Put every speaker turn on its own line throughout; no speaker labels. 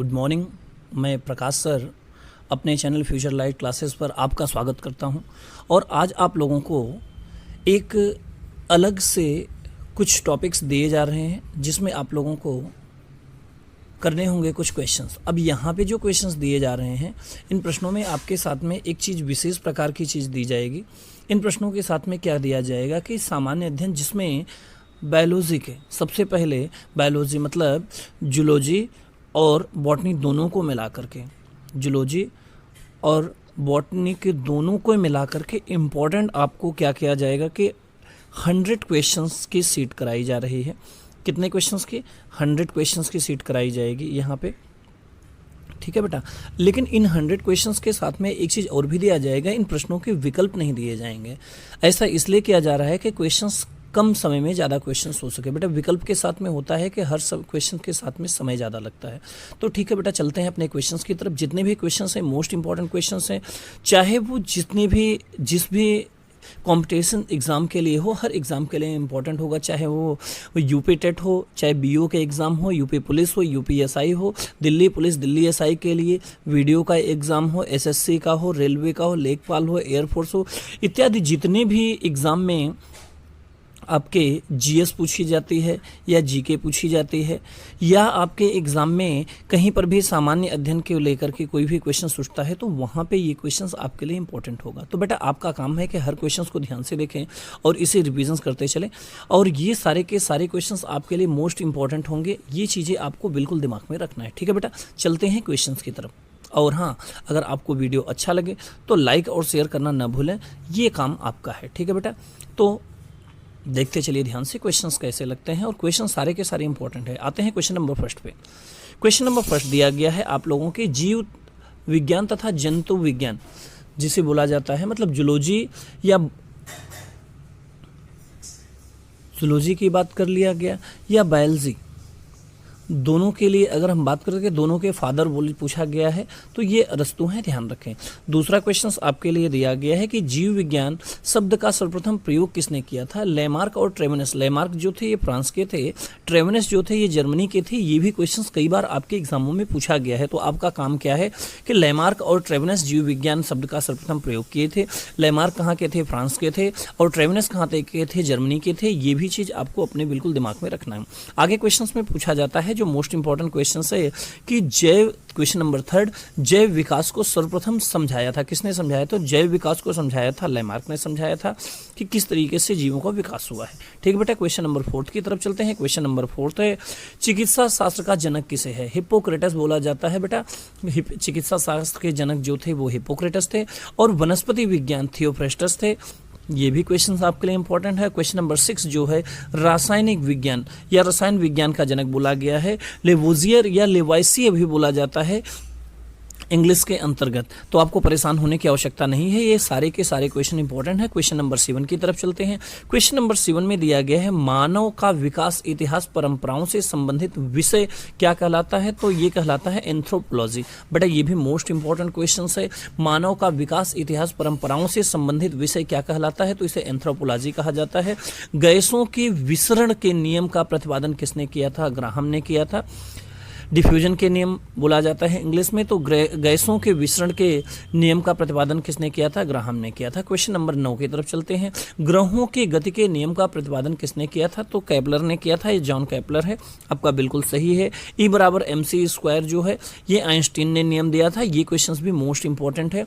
Good morning. मैं प्रकाश sir अपने channel future light classes पर आपका स्वागत करता हूं और आज आप लोगों को एक अलग से कुछ टॉपिक्स दिए जा रहे हैं जिसमें आप लोगों को करने होंगे कुछ क्वेश्चंस। अब यहाँ पे जो क्वेश्चंस दिए जा रहे हैं इन प्रश्नों में आपके साथ में एक चीज़ विशेष प्रकार की चीज़ दी जाएगी। इन प्रश्नों के साथ में क्या दिया जाएगा कि सामान्य अध्ययन जिसमें बायोलॉजी के सबसे पहले बायोलॉजी मतलब जूलॉजी और बॉटनी दोनों को मिला करके जूलॉजी और बॉटनी के दोनों को मिला करके इम्पॉर्टेंट आपको क्या किया जाएगा कि 100 क्वेश्चंस की सीट कराई जा रही है। कितने क्वेश्चंस की? 100 क्वेश्चंस की सीट कराई जाएगी यहाँ पे, ठीक है बेटा। लेकिन इन 100 क्वेश्चंस के साथ में एक चीज़ और भी दिया जाएगा, इन प्रश्नों के विकल्प नहीं दिए जाएंगे। ऐसा इसलिए किया जा रहा है कि क्वेश्चंस कम समय में ज़्यादा क्वेश्चंस हो सके। बेटा विकल्प के साथ में होता है कि हर सब क्वेश्चन के साथ में समय ज़्यादा लगता है। तो ठीक है बेटा, चलते हैं अपने क्वेश्चंस की तरफ। जितने भी क्वेश्चंस हैं मोस्ट इंपॉर्टेंट क्वेश्चंस हैं, चाहे वो जिस भी कंपटीशन एग्ज़ाम के लिए हो, हर एग्ज़ाम के लिए इंपॉर्टेंट होगा। चाहे वो यूपी टेट हो, चाहे बीओ के एग्ज़ाम हो, यूपी पुलिस हो, यूपीएसआई हो, दिल्ली पुलिस दिल्ली एसआई के लिए वीडियो का एग्ज़ाम हो, एसएससी का हो, रेलवे का हो, लेखपाल हो, एयरफोर्स हो, इत्यादि जितने भी एग्ज़ाम में आपके जीएस पूछी जाती है या जीके पूछी जाती है या आपके एग्ज़ाम में कहीं पर भी सामान्य अध्ययन के लेकर के कोई भी क्वेश्चन उठता है तो वहाँ पे ये क्वेश्चंस आपके लिए इंपॉर्टेंट होगा। तो बेटा आपका काम है कि हर क्वेश्चंस को ध्यान से देखें और इसे रिविजन्स करते चलें और ये सारे के सारे क्वेश्चंस आपके लिए मोस्ट इंपॉर्टेंट होंगे। ये चीज़ें आपको बिल्कुल दिमाग में रखना है, ठीक है बेटा। चलते हैं क्वेश्चंस की तरफ। और हाँ, अगर आपको वीडियो अच्छा लगे तो लाइक और शेयर करना ना भूलें, ये काम आपका है, ठीक है बेटा। तो देखते चलिए ध्यान से क्वेश्चंस कैसे लगते हैं और क्वेश्चन सारे के सारे इंपॉर्टेंट है। आते हैं क्वेश्चन नंबर फर्स्ट पे। क्वेश्चन नंबर फर्स्ट दिया गया है आप लोगों के जीव विज्ञान तथा जंतु विज्ञान जिसे बोला जाता है, मतलब जूलॉजी की बात कर लिया गया या बायोलॉजी, दोनों के लिए अगर हम बात करें दोनों के फादर बोली पूछा गया है तो ये अरस्तु हैं, ध्यान रखें। दूसरा क्वेश्चन आपके लिए दिया गया है कि जीव विज्ञान शब्द का सर्वप्रथम प्रयोग किसने किया था? लेमार्क और ट्रेवेनस। लेमार्क जो थे ये फ्रांस के थे, ट्रेवेनस जो थे ये जर्मनी के थे। ये भी क्वेश्चन कई बार आपके एग्जामों में पूछा गया है। तो आपका काम क्या है कि लेमार्क और ट्रेवेनस जीव विज्ञान शब्द का सर्वप्रथम प्रयोग किए थे। लेमार्क कहाँ के थे? फ्रांस के थे। और ट्रेवेनस कहाँ के थे? जर्मनी के थे। ये भी चीज़ आपको अपने बिल्कुल दिमाग में रखना है। आगे क्वेश्चन में पूछा जाता है जो मोस्ट इंपॉर्टेंट क्वेश्चन है कि क्वेश्चन नंबर थर्ड, जैव विकास को सर्वप्रथम समझाया था किसने? समझाया तो जैव विकास को समझाया था लेमार्क ने समझाया था कि किस तरीके से जीवों का विकास हुआ है, ठीक है बेटा। क्वेश्चन नंबर फोर्थ की तरफ चलते हैं। क्वेश्चन नंबर फोर्थ है चिकित्सा शास्त्र का जनक किसे है? हिप्पोक्रेटस बोला जाता है बेटा। चिकित्सा शास्त्र के जनक जो थे वो हिप्पोक्रेटस थे और वनस्पति विज्ञान थियोफ्रेस्टस थे। ये भी क्वेश्चन आपके लिए इंपॉर्टेंट है। क्वेश्चन नंबर 6 जो है रासायनिक विज्ञान या रसायन विज्ञान का जनक बोला गया है लेवोजियर या लेवाइसिए भी बोला जाता है इंग्लिश के अंतर्गत। तो आपको परेशान होने की आवश्यकता नहीं है, ये सारे के सारे क्वेश्चन इंपॉर्टेंट है। क्वेश्चन नंबर 7 की तरफ चलते हैं। क्वेश्चन नंबर 7 में दिया गया है मानव का विकास इतिहास परंपराओं से संबंधित विषय क्या कहलाता है? तो ये कहलाता है एंथ्रोपोलॉजी। बेटा ये भी मोस्ट इंपॉर्टेंट क्वेश्चन है। मानव का विकास इतिहास परंपराओं से संबंधित विषय क्या कहलाता है? तो इसे एंथ्रोपोलॉजी कहा जाता है। गैसों के विसरण के नियम का प्रतिपादन किसने किया था? ग्राहम ने किया था। डिफ्यूजन के नियम बोला जाता है इंग्लिश में, तो गैसों के विसरण के नियम का प्रतिपादन किसने किया था? ग्राहम ने किया था। क्वेश्चन नंबर 9 की तरफ चलते हैं। ग्रहों की गति के नियम का प्रतिपादन किसने किया था? तो केपलर ने किया था। ये जॉन केपलर है, आपका बिल्कुल सही है। E = mc² जो है ये आइंस्टीन ने नियम दिया था। ये क्वेश्चन भी मोस्ट इंपॉर्टेंट है,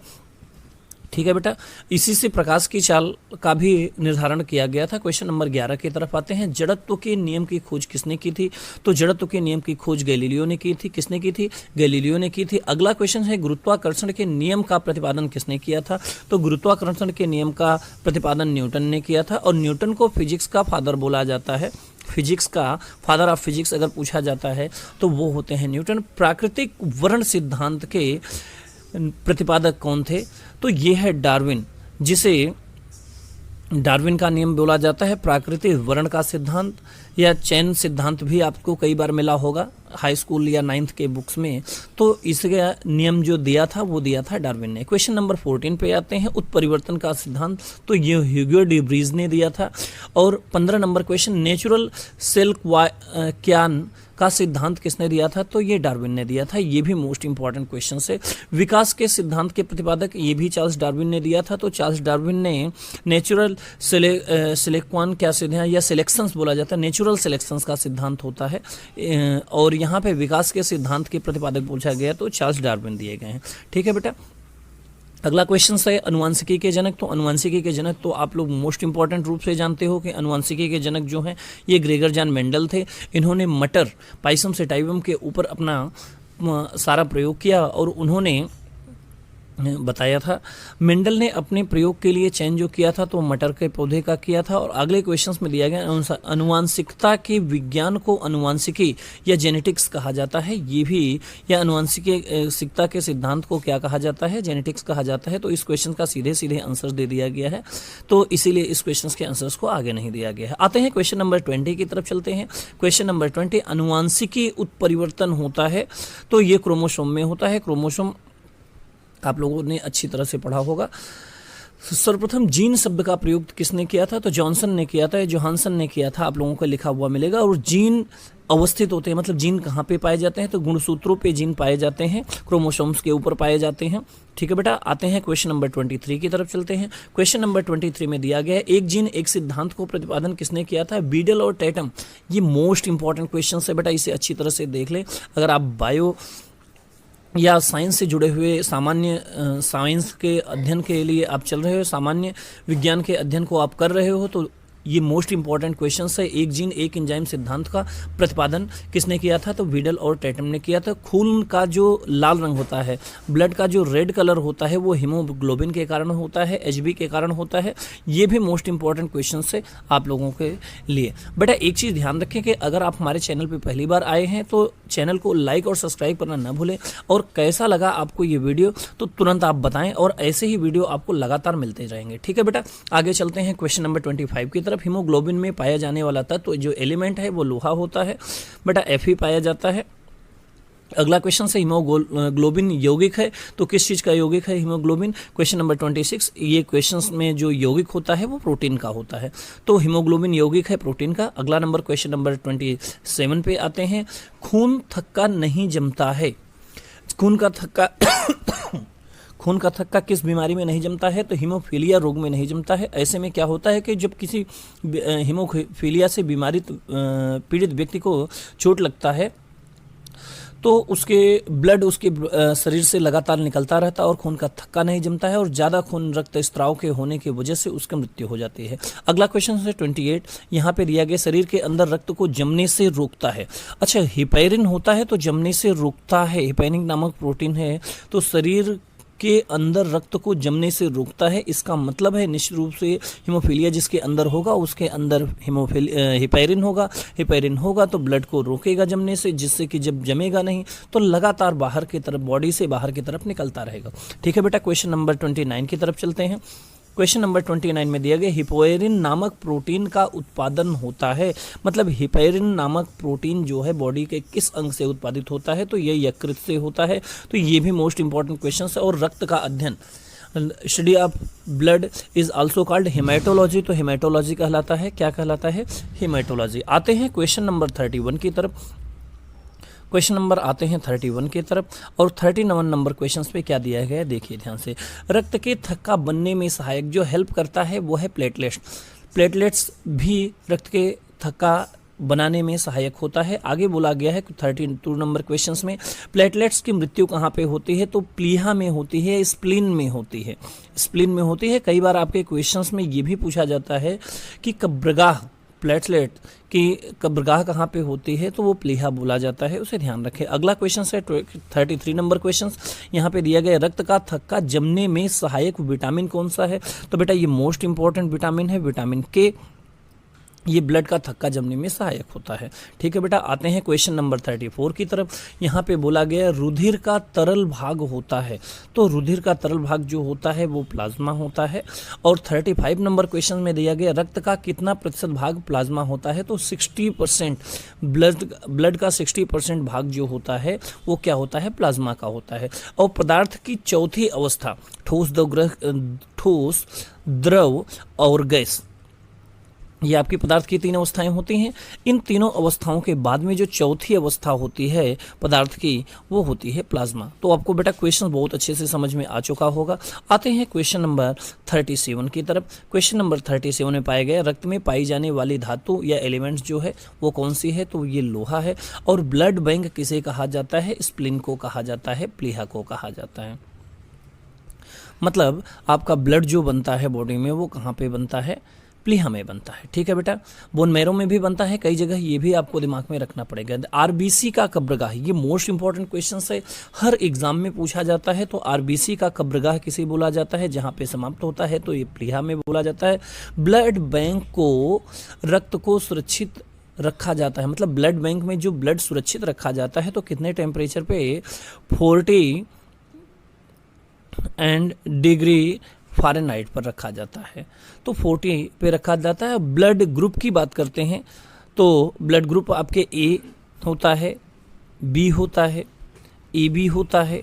ठीक है बेटा। इसी से प्रकाश की चाल का भी निर्धारण किया गया था। क्वेश्चन नंबर 11 की तरफ आते हैं। जड़त्व के नियम की खोज किसने की थी? तो जड़त्व के नियम की खोज गैलीलियो ने की थी। किसने की थी? गैलीलियो ने की थी। अगला क्वेश्चन है गुरुत्वाकर्षण के नियम का प्रतिपादन किसने किया था? तो गुरुत्वाकर्षण के नियम का प्रतिपादन न्यूटन ने किया था और न्यूटन को फिजिक्स का फादर बोला जाता है। फिजिक्स का फादर ऑफ फिजिक्स अगर पूछा जाता है तो वो होते हैं न्यूटन। प्राकृतिक वर्ण सिद्धांत के प्रतिपादक कौन थे? तो ये है डार्विन, जिसे डार्विन का नियम बोला जाता है। प्राकृतिक वर्ण का सिद्धांत या चेन सिद्धांत भी आपको कई बार मिला होगा हाई स्कूल या 9th के बुक्स में। तो इसका नियम जो दिया था वो दिया था डार्विन ने। क्वेश्चन नंबर 14 पे आते हैं, उत्परिवर्तन का सिद्धांत, तो ये ह्यूगो डी व्रीज ने दिया था। और 15 नंबर क्वेश्चन, नेचुरल सेलेक्शन का सिद्धांत किसने दिया था, तो ये डार्विन ने दिया था। ये भी मोस्ट इंपॉर्टेंट क्वेश्चन है। विकास के सिद्धांत के प्रतिपादक ये भी चार्ल्स डार्विन ने दिया था। तो चार्ल्स डार्विन ने नेचुरल सिलेक्शन क्या सिद्धांत या सिलेक्शंस बोला जाता है, नेचुरल सिलेक्शंस का सिद्धांत होता है। और यहाँ पे विकास के सिद्धांत के प्रतिपादक पूछा गया तो चार्ल्स डार्विन दिए गए हैं। ठीक है बेटा, अगला क्वेश्चन है अनुवांशिकी के जनक। तो अनुवांशिकी के जनक तो आप लोग मोस्ट इंपॉर्टेंट रूप से जानते हो कि अनुवांशिकी के जनक जो हैं ये ग्रेगर जॉन मेंडल थे। इन्होंने मटर पाइसम सेटाइवम के ऊपर अपना सारा प्रयोग किया और उन्होंने बताया था। मेंडल ने अपने प्रयोग के लिए चयन जो किया था तो मटर के पौधे का किया था। और अगले क्वेश्चंस में दिया गया अनुवांशिकता के विज्ञान को अनुवांशिकी या जेनेटिक्स कहा जाता है। ये भी या अनुवांशिकता के सिद्धांत को क्या कहा जाता है, जेनेटिक्स कहा जाता है। तो इस क्वेश्चन का सीधे सीधे आंसर दे दिया गया है, तो इसीलिए इस क्वेश्चन के आंसर्स को आगे नहीं दिया गया है। आते हैं क्वेश्चन नंबर 20 की तरफ चलते हैं। क्वेश्चन नंबर 20, अनुवांशिकी उत्परिवर्तन होता है तो ये क्रोमोसोम में होता है। क्रोमोसोम आप लोगों ने अच्छी तरह से पढ़ा होगा। सर्वप्रथम जीन शब्द का प्रयोग किसने किया था, तो जॉनसन ने किया था, जोहानसन ने किया था, आप लोगों को लिखा हुआ मिलेगा। और जीन अवस्थित होते हैं, मतलब जीन कहाँ पे पाए जाते हैं, तो गुणसूत्रों पे जीन पाए जाते हैं, क्रोमोसोम्स के ऊपर पाए जाते हैं। ठीक है बेटा, आते हैं क्वेश्चन नंबर 23 की तरफ चलते हैं। क्वेश्चन नंबर 23 में दिया गया है, एक जीन एक सिद्धांत को प्रतिपादन किसने किया था, बीडल और टैटम। ये मोस्ट इंपॉर्टेंट क्वेश्चन है बेटा, इसे अच्छी तरह से देख ले। अगर आप बायो या साइंस से जुड़े हुए सामान्य साइंस के अध्ययन के लिए आप चल रहे हो, सामान्य विज्ञान के अध्ययन को आप कर रहे हो, तो ये मोस्ट इंपॉर्टेंट क्वेश्चन है। एक जीन एक एंजाइम सिद्धांत का प्रतिपादन किसने किया था, तो बीडल और टैटम ने किया था। खून का जो लाल रंग होता है, ब्लड का जो रेड कलर होता है, वो हीमोग्लोबिन के कारण होता है, एचबी के कारण होता है। ये भी मोस्ट इंपॉर्टेंट क्वेश्चन है आप लोगों के लिए। बेटा एक चीज़ ध्यान रखें कि अगर आप हमारे चैनल पर पहली बार आए हैं तो चैनल को लाइक और सब्सक्राइब करना ना भूलें। और कैसा लगा आपको ये वीडियो तो तुरंत आप बताएं, और ऐसे ही वीडियो आपको लगातार मिलते रहेंगे। ठीक है बेटा, आगे चलते हैं क्वेश्चन नंबर 25 की तरफ। हीमोग्लोबिन में पाया जाने वाला तत्व जो एलिमेंट है वो लोहा होता है बेटा, Fe पाया जाता है। अगला क्वेश्चन से हीमोग्लोबिन यौगिक है, तो किस चीज़ का यौगिक है हीमोग्लोबिन। क्वेश्चन नंबर 26, ये क्वेश्चंस में जो यौगिक होता है वो प्रोटीन का होता है, तो हीमोग्लोबिन यौगिक है प्रोटीन का। अगला नंबर क्वेश्चन नंबर 27 पे आते हैं। खून थक्का नहीं जमता है, खून का थक्का किस बीमारी में नहीं जमता है, तो हीमोफीलिया रोग में नहीं जमता है। ऐसे में क्या होता है कि जब किसी हीमोफीलिया से पीड़ित व्यक्ति को चोट लगता है तो उसके ब्लड उसके शरीर से लगातार निकलता रहता है और खून का थक्का नहीं जमता है, और ज़्यादा खून रक्त स्त्राव के होने की वजह से उसकी मृत्यु हो जाती है। अगला क्वेश्चन है 28, यहाँ पे दिया गया शरीर के अंदर रक्त को जमने से रोकता है। अच्छा, हिपैरिन होता है तो जमने से रोकता है, हिपैरिन नामक प्रोटीन है तो शरीर के अंदर रक्त को जमने से रोकता है। इसका मतलब है निश्चित रूप से हीमोफीलिया जिसके अंदर होगा उसके अंदर हिपैरिन होगा तो ब्लड को रोकेगा जमने से, जिससे कि जब जमेगा नहीं तो लगातार बाहर की तरफ, बॉडी से बाहर की तरफ निकलता रहेगा। ठीक है बेटा, क्वेश्चन नंबर 29 की तरफ चलते हैं। क्वेश्चन नंबर 29 में दिया गया, हिपैरिन नामक प्रोटीन का उत्पादन होता है, मतलब हिपैरिन नामक प्रोटीन जो है बॉडी के किस अंग से उत्पादित होता है, तो ये यकृत से होता है। तो ये भी मोस्ट इंपॉर्टेंट क्वेश्चन है। और रक्त का अध्ययन, study of blood is also called haematology, तो हेमेटोलॉजी कहलाता है, क्या कहलाता है, हेमेटोलॉजी। आते हैं क्वेश्चन नंबर 31 की तरफ। क्वेश्चन नंबर आते हैं 31 की तरफ, और 39 नंबर क्वेश्चंस पे क्या दिया गया है देखिए ध्यान से। रक्त के थक्का बनने में सहायक जो हेल्प करता है वो है प्लेटलेट्स। प्लेटलेट्स भी रक्त के थक्का बनाने में सहायक होता है। आगे बोला गया है 32 नंबर क्वेश्चंस में, प्लेटलेट्स की मृत्यु कहाँ पे होती है, तो प्लीहा में होती है, स्प्लीन में होती है, स्प्लीन में होती है। कई बार आपके क्वेश्चंस में ये भी पूछा जाता है कि कब्रगाह, प्लेटलेट की कब्रगाह कहाँ पे होती है, तो वो प्लीहा बोला जाता है, उसे ध्यान रखें। अगला क्वेश्चन है 33 नंबर क्वेश्चन, यहाँ पे दिया गया रक्त का थक्का जमने में सहायक विटामिन कौन सा है, तो बेटा ये मोस्ट इंपॉर्टेंट विटामिन है, विटामिन के। ये ब्लड का थक्का जमने में सहायक होता है। ठीक है बेटा, आते हैं क्वेश्चन नंबर 34 की तरफ। यहाँ पे बोला गया रुधिर का तरल भाग होता है, तो रुधिर का तरल भाग जो होता है वो प्लाज्मा होता है। और 35 नंबर क्वेश्चन में दिया गया रक्त का कितना प्रतिशत भाग प्लाज्मा होता है, तो 60%। ब्लड का 60% भाग जो होता है वो क्या होता है, प्लाज्मा का होता है। और पदार्थ की चौथी अवस्था ठोस, द्रव और गैस, ये आपकी पदार्थ की 3 अवस्थाएं होती हैं। इन तीनों अवस्थाओं के बाद में जो चौथी अवस्था होती है पदार्थ की, वो होती है प्लाज्मा। तो आपको बेटा क्वेश्चन बहुत अच्छे से समझ में आ चुका होगा। आते हैं क्वेश्चन नंबर 37 की तरफ। क्वेश्चन नंबर 37 में पाया गया रक्त में पाई जाने वाली धातु या एलिमेंट्स जो है वो कौन सी है, तो ये लोहा है। और ब्लड बैंक किसे कहा जाता है, स्प्लीन को कहा जाता है, प्लीहा को कहा जाता है। मतलब आपका ब्लड जो बनता है बॉडी में वो कहाँ पे बनता है, प्लीहा में बनता है। ठीक है बेटा, बोन मैरो में भी बनता है कई जगह, ये भी आपको दिमाग में रखना पड़ेगा। आरबीसी का कब्रगाह, ये मोस्ट इंपॉर्टेंट क्वेश्चन है, हर एग्जाम में पूछा जाता है। तो आरबीसी का कब्रगाह किसे बोला जाता है, जहाँ पे समाप्त होता है, तो ये प्लीहा में बोला जाता है। ब्लड बैंक को, रक्त को सुरक्षित रखा जाता है, मतलब ब्लड बैंक में जो ब्लड सुरक्षित रखा जाता है तो कितने टेम्परेचर पे, 40 डिग्री फ़ारेनहाइट पर रखा जाता है। तो 40 पे रखा जाता है। ब्लड ग्रुप की बात करते हैं तो ब्लड ग्रुप आपके ए होता है, बी होता है, ए बी होता है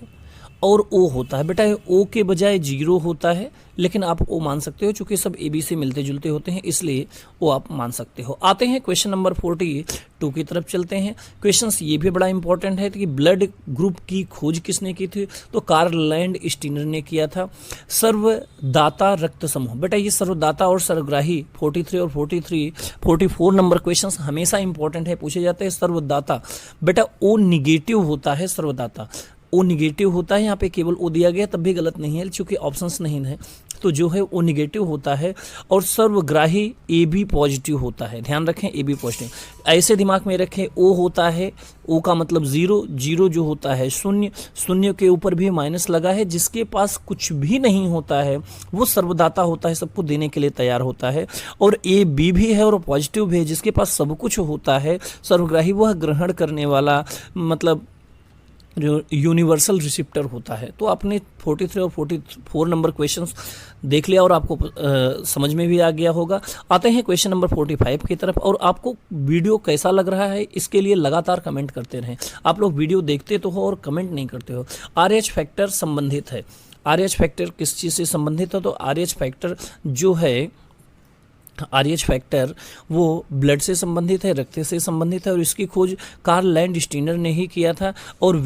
और ओ होता है। बेटा ओ के बजाय 0 होता है, लेकिन आप ओ मान सकते हो, चूंकि सब ए बी से मिलते जुलते होते हैं इसलिए वो आप मान सकते हो। आते हैं क्वेश्चन नंबर 42 की तरफ चलते हैं। क्वेश्चंस ये भी बड़ा इंपॉर्टेंट है कि ब्लड ग्रुप की खोज किसने की थी, तो कार्ल लैंड स्टीनर ने किया था। सर्वदाता रक्त समूह, बेटा ये सर्वदाता और सर्वग्राही 43 और 44 नंबर क्वेश्चंस हमेशा इंपॉर्टेंट है, पूछे जाते हैं। सर्वदाता बेटा ओ निगेटिव होता है, सर्वदाता ओ निगेटिव होता है, यहाँ पे केवल ओ दिया गया तब भी गलत नहीं है क्योंकि ऑप्शंस नहीं है, तो जो है ओ निगेटिव होता है। और सर्वग्राही ए बी पॉजिटिव होता है, ध्यान रखें ए बी पॉजिटिव, ऐसे दिमाग में रखें। ओ होता है, ओ का मतलब 0 जो होता है शून्य के ऊपर भी माइनस लगा है, जिसके पास कुछ भी नहीं होता है वो सर्वदाता होता है, सबको देने के लिए तैयार होता है। और ए बी भी है और पॉजिटिव भी है, जिसके पास सब कुछ होता है सर्वग्राही, वह ग्रहण करने वाला, मतलब जो यूनिवर्सल रिसिप्टर होता है। तो आपने 43 और 44 नंबर क्वेश्चंस देख लिया और आपको समझ में भी आ गया होगा। आते हैं क्वेश्चन नंबर 45 की तरफ। और आपको वीडियो कैसा लग रहा है इसके लिए लगातार कमेंट करते रहें। आप लोग वीडियो देखते तो हो और कमेंट नहीं करते हो। RH फैक्टर संबंधित है, RH फैक्टर किस चीज़ से संबंधित है, तो RH फैक्टर जो है, RH फैक्टर वो ब्लड से संबंधित है, रक्त से संबंधित है। और इसकी खोज कार्ल लैंड स्टीनर ने ही किया था और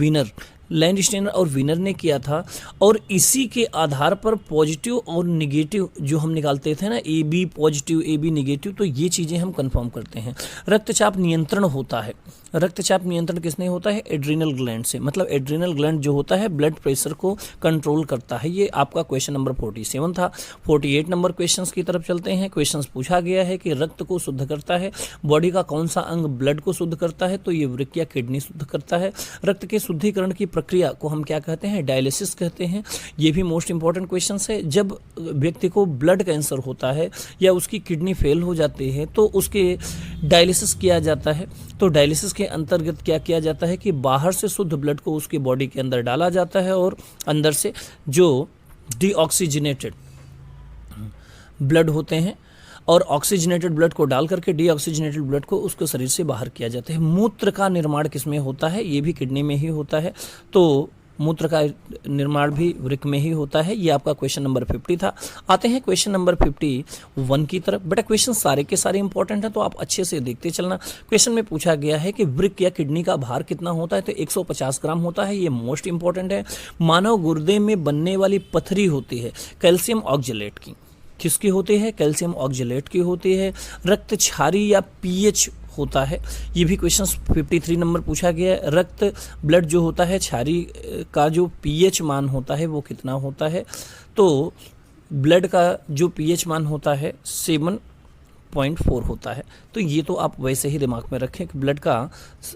लैंड स्टीनर और विनर ने किया था। और इसी के आधार पर पॉजिटिव और निगेटिव जो हम निकालते थे ना, A B positive A B negative, तो ये चीज़ें हम कंफर्म करते हैं। रक्तचाप नियंत्रण होता है, रक्तचाप नियंत्रण किसने होता है, एड्रिनल ग्लैंड से, मतलब एड्रिनल ग्लैंड जो होता है ब्लड प्रेशर को कंट्रोल करता है। ये आपका क्वेश्चन नंबर 47 था। 48 नंबर क्वेश्चंस की तरफ चलते हैं। क्वेश्चंस पूछा गया है कि रक्त को शुद्ध करता है बॉडी का कौन सा अंग ब्लड को शुद्ध करता है, तो ये वृक्क या किडनी शुद्ध करता है। रक्त के शुद्धिकरण की प्रक्रिया को हम क्या कहते हैं, डायलिसिस कहते हैं। ये भी मोस्ट इंपॉर्टेंट क्वेश्चन है। जब व्यक्ति को ब्लड कैंसर होता है या उसकी किडनी फेल हो जाती है तो उसके डायलिसिस किया जाता है। तो डायलिसिस के अंतर्गत क्या किया जाता है कि बाहर से शुद्ध ब्लड को उसकी बॉडी के अंदर डाला जाता है और अंदर से जो डीऑक्सीजनेटेड ब्लड होते हैं और ऑक्सीजनेटेड ब्लड को डाल करके डीऑक्सीजनेटेड ब्लड को उसके शरीर से बाहर किया जाता है। मूत्र का निर्माण किसमें होता है, ये भी किडनी में ही होता है। तो मूत्र का निर्माण भी वृक्क में ही होता है। ये आपका क्वेश्चन नंबर 50 था। आते हैं क्वेश्चन नंबर 51 की तरफ। बेटा क्वेश्चन सारे के सारे इंपॉर्टेंट हैं तो आप अच्छे से देखते चलना। क्वेश्चन में पूछा गया है कि वृक्क या किडनी का भार कितना होता है, तो 150 ग्राम होता है। ये मोस्ट इंपॉर्टेंट है। मानव गुर्दे में बनने वाली पथरी होती है कैल्शियम ऑक्जेलेट की, किसकी होती है, कैल्शियम ऑक्जेलेट की होती है। रक्त क्षारी या पीएच होता है, ये भी क्वेश्चन 53 नंबर पूछा गया है। रक्त ब्लड जो होता है क्षारी का जो पीएच मान होता है वो कितना होता है, तो ब्लड का जो पीएच मान होता है 7.4 होता है। तो ये तो आप वैसे ही दिमाग में रखें कि ब्लड का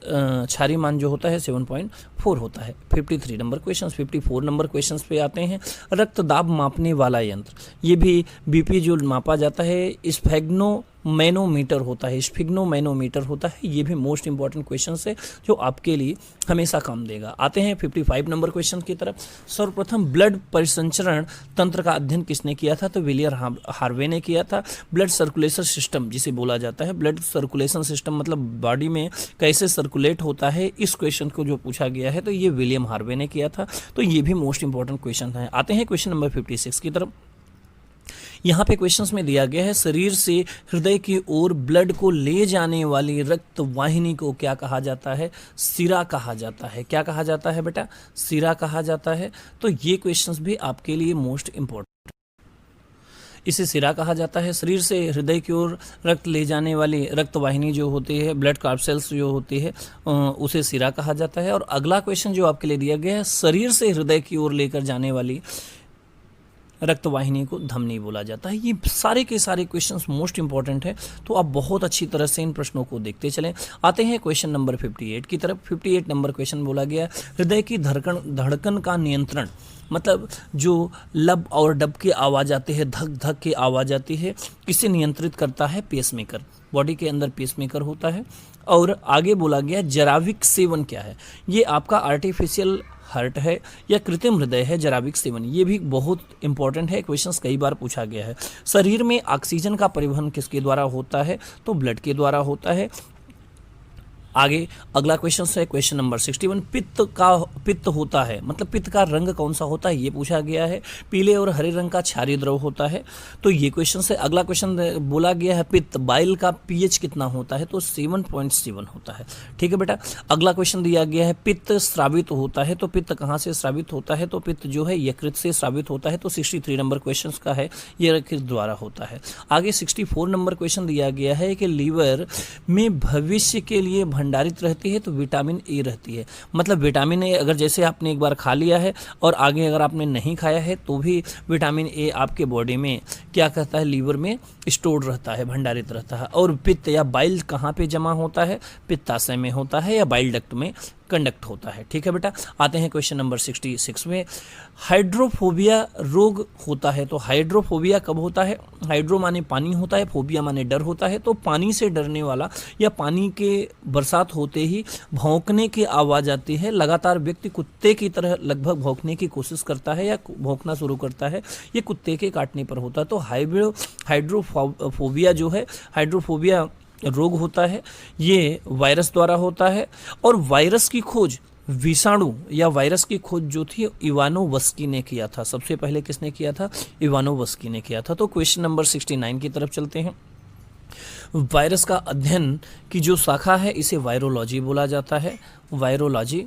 क्षारी मान जो होता है 7.4 होता है। 53 नंबर क्वेश्चन। 54 नंबर क्वेश्चन पे आते हैं। रक्तदाब मापने वाला यंत्र, ये भी बीपी जो मापा जाता है स्फेग्नो मैनोमीटर होता है, स्फिग्नोमैनोमीटर होता है। ये भी मोस्ट इंपॉर्टेंट क्वेश्चन है जो आपके लिए हमेशा काम देगा। आते हैं 55 नंबर क्वेश्चन की तरफ। सर्वप्रथम ब्लड परिसंचरण तंत्र का अध्ययन किसने किया था? तो विलियम हार्वे ने किया था। ब्लड सर्कुलेशन सिस्टम जिसे बोला जाता है, ब्लड सर्कुलेशन सिस्टम मतलब बॉडी में कैसे सर्कुलेट होता है, इस क्वेश्चन को जो पूछा गया है तो ये विलियम हार्वे ने किया था। तो ये भी मोस्ट इंपॉर्टेंट क्वेश्चन है। आते हैं क्वेश्चन नंबर 56 की तरफ। यहाँ पे क्वेश्चंस में दिया गया है शरीर से हृदय की ओर ब्लड को ले जाने वाली रक्त वाहिनी को क्या कहा जाता है? सिरा कहा जाता है। क्या कहा जाता है बेटा? सिरा कहा जाता है। तो ये क्वेश्चंस भी आपके लिए मोस्ट इंपॉर्टेंट, इसे सिरा कहा जाता है। शरीर से हृदय की ओर रक्त ले जाने वाली रक्त वाहिनी जो होती है, ब्लड कार्पसेल्स जो होती है, उसे सिरा कहा जाता है। और अगला क्वेश्चन जो आपके लिए दिया गया है, शरीर से हृदय की ओर लेकर जाने वाली रक्त वाहिनी को धमनी बोला जाता है। ये सारे के सारे क्वेश्चंस मोस्ट इंपॉर्टेंट है, तो आप बहुत अच्छी तरह से इन प्रश्नों को देखते चलें। आते हैं क्वेश्चन नंबर 58 की तरफ। 58 नंबर क्वेश्चन बोला गया, हृदय की धड़कन का नियंत्रण, मतलब जो लब और डब की आवाज़ आती है, धक धक की आवाज़ आती है, किसे नियंत्रित करता है? पेसमेकर। बॉडी के अंदर पेसमेकर होता है। और आगे बोला गया जराविक सेवन क्या है? ये आपका आर्टिफिशियल हार्ट है या कृत्रिम हृदय है? जराविक सेवन, ये भी बहुत इंपॉर्टेंट है, क्वेश्चंस कई बार पूछा गया है। शरीर में ऑक्सीजन का परिवहन किसके द्वारा होता है? तो ब्लड के द्वारा होता है। आगे अगला क्वेश्चन है क्वेश्चन नंबर 61। पित्त होता है, मतलब पित्त का रंग कौन सा होता है, ये पूछा गया है। पीले और हरे रंग का क्षारीय द्रव होता है। तो ये क्वेश्चन है। अगला क्वेश्चन बोला गया है पित्त बाइल का पीएच कितना होता है? तो 7.7 होता है। ठीक है बेटा। अगला क्वेश्चन दिया गया है पित्त स्रावित होता है। तो पित्त कहाँ से स्रावित होता है? तो पित्त जो है यकृत से स्रावित होता है। तो 63 नंबर क्वेश्चन का है, ये यकृत द्वारा होता है। आगे 64 नंबर क्वेश्चन दिया गया है कि लीवर में भविष्य के लिए भंडारित रहती है, तो विटामिन ए रहती है। मतलब विटामिन ए अगर जैसे आपने एक बार खा लिया है और आगे अगर आपने नहीं खाया है तो भी विटामिन ए आपके बॉडी में क्या कहता है, लीवर में स्टोर रहता है, भंडारित रहता है। और पित्त या बाइल कहाँ पे जमा होता है? पित्ताशय में होता है या बाइल डक्ट में कंडक्ट होता है। ठीक है बेटा। आते हैं क्वेश्चन नंबर 66 में। हाइड्रोफोबिया रोग होता है, तो हाइड्रोफोबिया कब होता है? हाइड्रो माने पानी होता है, फोबिया माने डर होता है। तो पानी से डरने वाला या पानी के बरसात होते ही भौंकने की आवाज़ आती है, लगातार व्यक्ति कुत्ते की तरह लगभग भौंकने की कोशिश करता है या भौंकना शुरू करता है, ये कुत्ते के काटने पर होता है। तो हाइड्रोफोबिया जो है, हाइड्रोफोबिया रोग होता है, ये वायरस द्वारा होता है। और वायरस की खोज, विषाणु या वायरस की खोज जो थी इवानोवस्की ने किया था। सबसे पहले किसने किया था? इवानोवस्की ने किया था। तो क्वेश्चन नंबर 69 की तरफ चलते हैं। वायरस का अध्ययन की जो शाखा है इसे वायरोलॉजी बोला जाता है, वायरोलॉजी।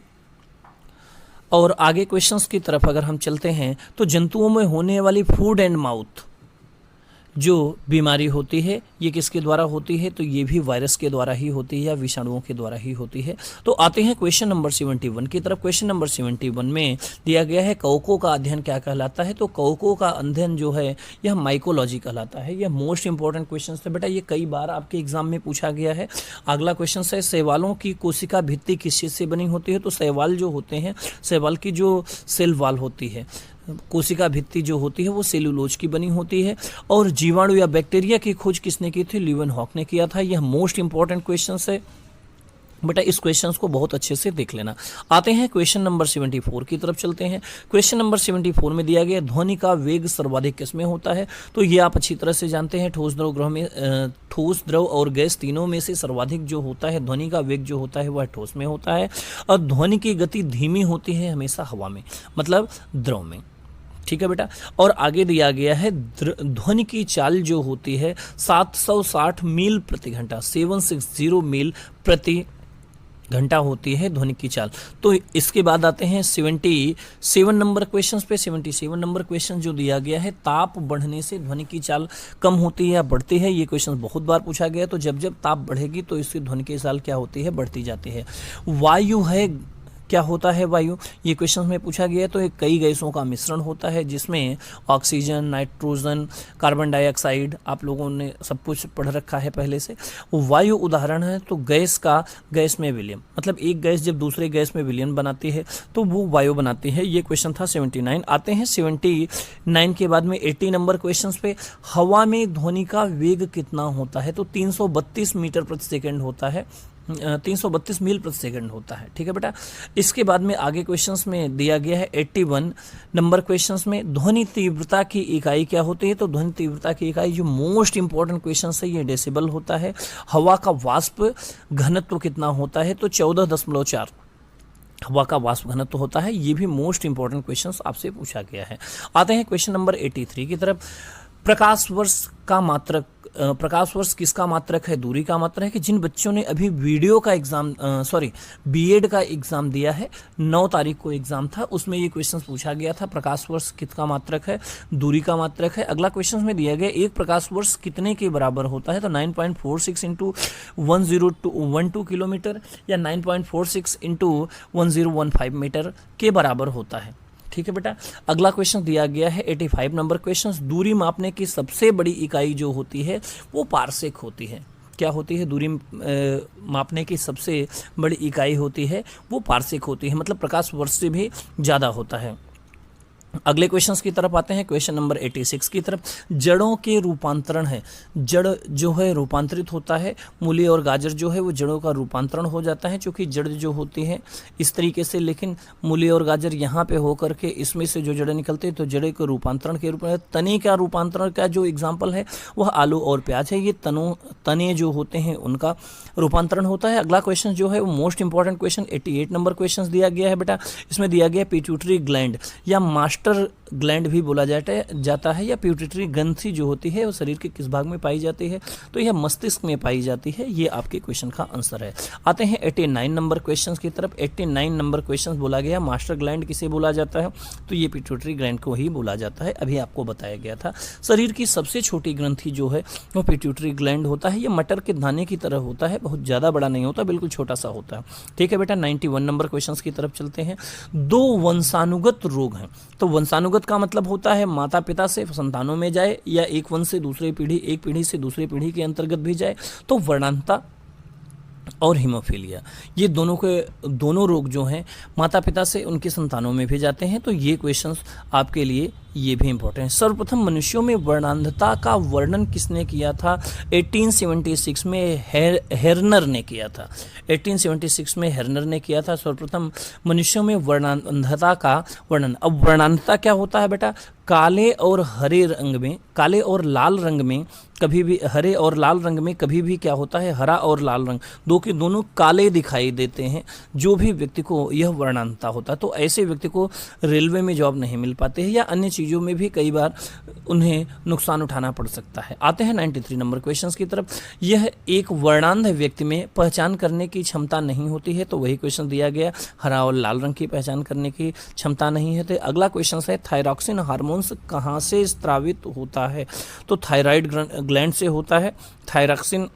और आगे क्वेश्चंस की तरफ अगर हम चलते हैं तो जंतुओं में होने वाली फूड एंड माउथ जो बीमारी होती है ये किसके द्वारा होती है? तो ये भी वायरस के द्वारा ही होती है या विषाणुओं के द्वारा ही होती है। तो आते हैं क्वेश्चन नंबर 71 की तरफ। क्वेश्चन नंबर 71 में दिया गया है कवकों का अध्ययन क्या कहलाता है? तो कवकों का अध्ययन जो है यह माइकोलॉजी कहलाता है। यह मोस्ट इंपॉर्टेंट क्वेश्चन है बेटा, ये कई बार आपके एग्जाम में पूछा गया है। अगला क्वेश्चन है शैवालों की कोशिका भित्ति किस चीज से बनी होती है? तो शैवाल जो होते हैं, शैवाल की जो सेल वाल होती है, कोशिका भित्ति जो होती है वो सेलुलोज की बनी होती है। और जीवाणु या बैक्टीरिया की खोज किसने की थी? लीवेनहॉक ने किया था। यह मोस्ट इंपॉर्टेंट क्वेश्चन है बेटा, इस क्वेश्चंस को बहुत अच्छे से देख लेना। आते हैं क्वेश्चन नंबर 74 की तरफ चलते हैं। क्वेश्चन नंबर 74 में दिया गया ध्वनि का वेग सर्वाधिक किसमें होता है? तो ये आप अच्छी तरह से जानते हैं, ठोस द्रव और गैस तीनों में से सर्वाधिक जो होता है ध्वनि का वेग जो होता है वह ठोस में होता है। और ध्वनि की गति धीमी होती है हमेशा हवा में, मतलब द्रव में। ठीक है बेटा। और आगे दिया गया है ध्वनि की चाल जो होती है 760 मील प्रति घंटा, 760 मील प्रति घंटा होती है ध्वनि की चाल। तो इसके बाद आते हैं 77 नंबर क्वेश्चन पे। 77 नंबर क्वेश्चन जो दिया गया है, ताप बढ़ने से ध्वनि की चाल कम होती है या बढ़ती है? ये क्वेश्चन बहुत बार पूछा गया है। तो जब जब ताप बढ़ेगी तो इससे ध्वनि की चाल क्या होती है? बढ़ती जाती है। वायु है क्या होता है वायु? ये क्वेश्चन में पूछा गया है। तो एक कई गैसों का मिश्रण होता है जिसमें ऑक्सीजन, नाइट्रोजन, कार्बन डाइऑक्साइड, आप लोगों ने सब कुछ पढ़ रखा है पहले से। वायु उदाहरण है तो गैस में विलयन, मतलब एक गैस जब दूसरे गैस में विलयन बनाती है तो वो वायु बनाती है। ये क्वेश्चन था 79। आते हैं 79 के बाद में 80 नंबर क्वेश्चन पे। हवा में ध्वनि का वेग कितना होता है? तो 332 मीटर प्रति सेकंड होता है, 332 मील प्रति सेकंड होता है। ठीक है बेटा। इसके बाद में आगे क्वेश्चंस में दिया गया है 81 नंबर क्वेश्चंस में, ध्वनि तीव्रता की इकाई क्या होती है? तो ध्वनि तीव्रता की इकाई, जो मोस्ट इंपॉर्टेंट क्वेश्चन है, ये डेसिबल होता है। हवा का वाष्प घनत्व कितना होता है? तो 14.4 हवा का वाष्प घनत्व होता है। ये भी मोस्ट इंपॉर्टेंट क्वेश्चंस आपसे पूछा गया है। आते हैं क्वेश्चन नंबर 83 की तरफ। प्रकाश वर्ष का मात्रक, प्रकाश वर्ष किसका मात्रक है? दूरी का मात्रक है। कि जिन बच्चों ने अभी वीडियो का एग्जाम, बीएड का एग्जाम दिया है, 9 तारीख को एग्जाम था, उसमें ये क्वेश्चन पूछा गया था। प्रकाश वर्ष किसका मात्रक है? दूरी का मात्रक है। अगला क्वेश्चन में दिया गया एक प्रकाश वर्ष कितने के बराबर होता है? तो 9.46 इंटू 1012 किलोमीटर या 9.46 इंटू 1015 मीटर के बराबर होता है। ठीक है बेटा। अगला क्वेश्चन दिया गया है 85 नंबर क्वेश्चन। दूरी मापने की सबसे बड़ी इकाई जो होती है वो पारसेक होती है। क्या होती है? दूरी मापने की सबसे बड़ी इकाई होती है वो पारसेक होती है, मतलब प्रकाश वर्ष से भी ज़्यादा होता है। अगले क्वेश्चंस की तरफ आते हैं, क्वेश्चन नंबर 86 की तरफ। जड़ों के रूपांतरण है, जड़ जो है रूपांतरित होता है, मूली और गाजर जो है वो जड़ों का रूपांतरण हो जाता है, क्योंकि जड़ जो होती है इस तरीके से, लेकिन मूली और गाजर यहाँ पे हो करके इसमें से जो जड़ें निकलते हैं तो जड़े के रूपांतरण के रूप में। तने का रूपांतरण का जो एग्जाम्पल है वह आलू और प्याज है। ये तने जो होते हैं उनका रूपांतरण होता है। अगला क्वेश्चन जो है वो most important question 88 number question दिया गया है बेटा। इसमें दिया गया पिट्यूटरी ग्लैंड या मास्टर ग्लैंड भी बोला जाता है, या पिट्यूटरी ग्रंथि जो होती है वो शरीर के किस भाग में पाई जाती है? तो यह मस्तिष्क में पाई जाती है। ये आपके क्वेश्चन का आंसर है। आते हैं 89 नंबर क्वेश्चन की तरफ। 89 नंबर क्वेश्चन बोला गया मास्टर ग्लैंड किसे बोला जाता है? तो ये पिट्यूटरी ग्लैंड को ही बोला जाता है। अभी आपको बताया गया था। शरीर की सबसे छोटी ग्रंथि जो है वो पिट्यूटरी ग्लैंड होता है। ये मटर के दाने की तरह होता है, बहुत ज़्यादा बड़ा नहीं होता, बिल्कुल छोटा सा होता है। ठीक है बेटा। 91 नंबर क्वेश्चन की तरफ चलते हैं। 2 वंशानुगत रोग हैं। तो वंशानुगत का मतलब होता है माता पिता से संतानों में जाए, या एक वंश से दूसरी पीढ़ी, एक पीढ़ी से दूसरी पीढ़ी के अंतर्गत भी जाए। तो वर्णांतता और हीमोफीलिया, ये दोनों रोग जो हैं माता पिता से उनकी संतानों में भी जाते हैं। तो ये क्वेश्चंस आपके लिए ये भी इंपॉर्टेंट है। सर्वप्रथम मनुष्यों में वर्णांधता का वर्णन किसने किया था? 1876 में हेर्नर ने किया था। 1876 में हेर्नर ने किया था सर्वप्रथम मनुष्यों में वर्णांधता का वर्णन। अब वर्णांधता क्या होता है बेटा? काले और हरे रंग में, काले और लाल रंग में कभी भी, हरे और लाल रंग में कभी भी क्या होता है? हरा और लाल रंग दोनों काले दिखाई देते हैं। जो भी व्यक्ति को यह वर्णांधता होता है तो ऐसे व्यक्ति को रेलवे में जॉब नहीं मिल पाते हैं, या अन्य चीज़ों में भी कई बार उन्हें नुकसान उठाना पड़ सकता है। आते हैं 93 नंबर क्वेश्चन की तरफ। यह एक वर्णांध व्यक्ति में पहचान करने की क्षमता नहीं होती है। तो वही क्वेश्चन दिया गया, हरा और लाल रंग की पहचान करने की क्षमता नहीं है। तो अगला क्वेश्चन है थायरॉक्सिन हार्मोन्स कहाँ से स्रावित होता है? तो थायराइड ग्लैंड से होता है। थायरॉक्सिन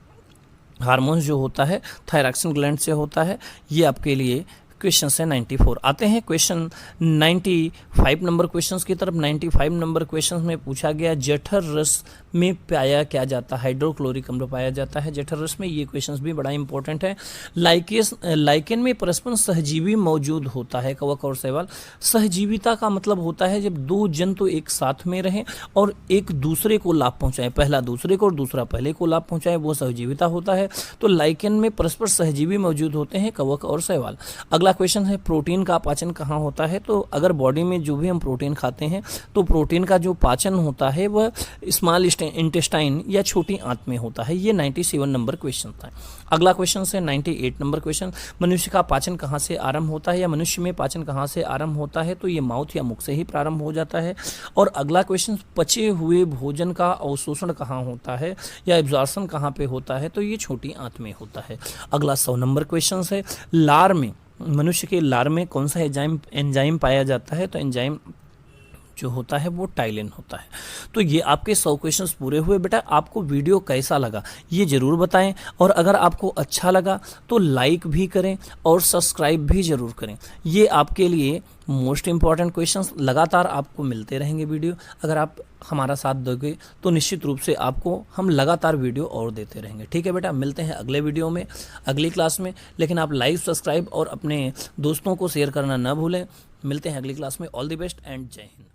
हार्मोन्स जो होता है थायरॉक्सिन ग्लैंड से होता है। ये आपके लिए क्वेश्चन है 94। आते हैं क्वेश्चन 95 नंबर क्वेश्चन की तरफ। 95 नंबर क्वेश्चन में पूछा गया जठर रस में पाया क्या जाता है? हाइड्रोक्लोरिक अम्ल पाया जाता है जठर रस में। ये क्वेश्चन भी बड़ा इंपॉर्टेंट है। लाइकेन में परस्पर सहजीवी मौजूद होता है, कवक और शैवाल। सहजीविता का मतलब होता है जब दो जंतु एक साथ में रहें और एक दूसरे को लाभ पहुंचाएं, पहला दूसरे को और दूसरा पहले को लाभ पहुंचाए, वो सहजीविता होता है। तो लाइकेन में परस्पर सहजीवी मौजूद होते हैं कवक और शैवाल। अगला क्वेश्चन है प्रोटीन का पाचन कहाँ होता है? तो अगर बॉडी में जो भी हम प्रोटीन खाते हैं तो प्रोटीन का जो पाचन होता है वह स्मॉल इंटेस्टाइन या छोटी आंत में होता है। ये 97 नंबर क्वेश्चन था। अगला क्वेश्चन है 98 नंबर क्वेश्चन। मनुष्य का पाचन कहाँ से आरंभ होता है, या मनुष्य में पाचन कहाँ से आरंभ होता है? तो ये माउथ या मुख से ही प्रारंभ हो जाता है। और अगला क्वेश्चन पचे हुए भोजन का अवशोषण कहाँ होता है या एब्जॉर्प्शन कहाँ पे होता है? तो ये छोटी आंत में होता है। अगला 100 नंबर क्वेश्चन है लार में, मनुष्य के लार में कौन सा एंजाइम पाया जाता है? तो एंजाइम जो होता है वो टाइलिन होता है। तो ये आपके 100 क्वेश्चंस पूरे हुए। बेटा आपको वीडियो कैसा लगा ये ज़रूर बताएं, और अगर आपको अच्छा लगा तो लाइक भी करें और सब्सक्राइब भी ज़रूर करें। ये आपके लिए मोस्ट इम्पॉर्टेंट क्वेश्चंस लगातार आपको मिलते रहेंगे वीडियो। अगर आप हमारा साथ दोगे तो निश्चित रूप से आपको हम लगातार वीडियो और देते रहेंगे। ठीक है बेटा, मिलते हैं अगले वीडियो में, अगली क्लास में। लेकिन आप लाइक, सब्सक्राइब और अपने दोस्तों को शेयर करना ना भूलें। मिलते हैं अगली क्लास में। ऑल द बेस्ट एंड जय हिंद।